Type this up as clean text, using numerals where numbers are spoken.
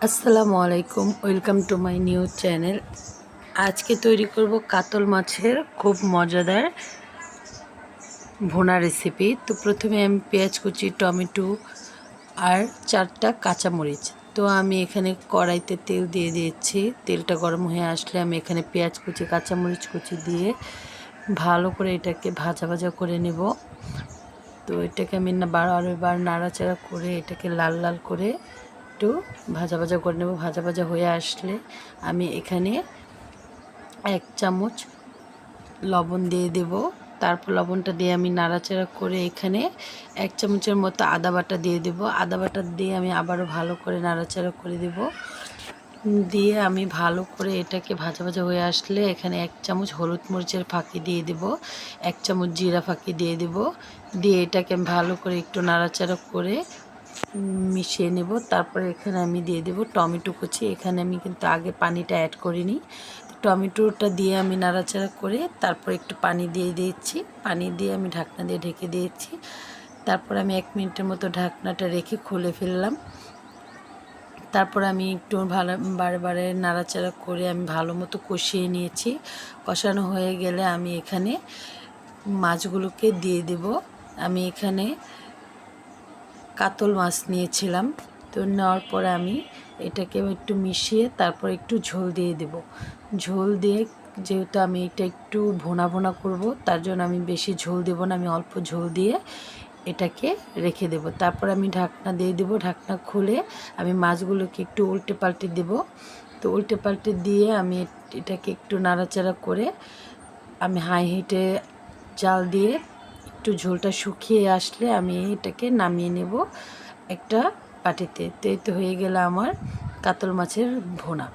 আসসালামু আলাইকুম, welcome to my new channel. আজকে তৈরি করব কাতল মাছের খুব মজাদার ভুনা রেসিপি। তো প্রথমে আমি পেঁয়াজ কুচি, টমেটো আর 4টা কাঁচামরিচ। তো আমি এখানে কড়াইতে তেল দিয়ে দিয়েছি। তেলটা গরম হয়ে আসলে আমি এখানে পেঁয়াজ কুচি, কাঁচামরিচ কুচি দিয়ে ভালো করে এটাকে ভাজা ভাজা করে নেব। তো এটাকে আমি বারবার নাড়াচাড়া করে এটাকে লাল লাল করে একটু ভাজা ভাজা করে নেব। ভাজা ভাজা হয়ে আসলে আমি এখানে 1 চামচ লবণ দিয়ে দেব। তারপর লবণটা দিয়ে আমি নাড়াচাড়া করে এখানে 1 চামচের মতো আদা বাটা দিয়ে দেব। আদা বাটা দিয়ে আমি আবারও ভালো করে নাড়াচাড়া করে দেব। দিয়ে আমি ভালো করে এটাকে ভাজা ভাজা হয়ে আসলে এখানে 1 চামচ হলুদ মরিচের ফাঁকি দিয়ে দেব, 1 চামচ জিরা ফাঁকি দিয়ে দেব। দিয়ে এটাকে আমি ভালো করে একটু নাড়াচাড়া করে মিশিয়ে নেব। তারপরে এখানে আমি দিয়ে দেব টমেটো কুচি। এখানে আমি কিন্তু আগে পানিটা অ্যাড করিনি। টমেটোটা দিয়ে আমি নাড়াচাড়া করে তারপর একটু পানি দিয়ে দিয়েছি। পানি দিয়ে আমি ঢাকনা দিয়ে ঢেকে দিয়েছি। তারপর আমি 1 মিনিটের মতো ঢাকনাটা রেখে খুলে ফেললাম। তারপর আমি একটু বারে নাড়াচাড়া করে আমি ভালো মতো কষিয়ে নিয়েছি। কষানো হয়ে গেলে আমি এখানে মাছগুলোকে দিয়ে দেব। আমি এখানে কাতল মাছ নিয়েছিলাম। তো নেওয়ার পরে আমি এটাকে একটু মিশিয়ে তারপর একটু ঝোল দিয়ে দেব। ঝোল দিয়ে, যেহেতু আমি এটা একটু ভোনা ভোনা করব, তার জন্য আমি বেশি ঝোল দেব না, আমি অল্প ঝোল দিয়ে এটাকে রেখে দেব। তারপর আমি ঢাকনা দিয়ে দেব। ঢাকনা খুলে আমি মাছগুলোকে একটু উল্টে পাল্টে দেব। তো উল্টে পাল্টে দিয়ে আমি এটাকে একটু নাড়াচাড়া করে আমি হাই হিটে জাল দিয়ে একটু ঝোলটা শুকিয়ে আসলে আমি এটাকে নামিয়ে নেব একটা বাটিতে। তো এই তো হয়ে গেল আমার কাতল মাছের ভুনা।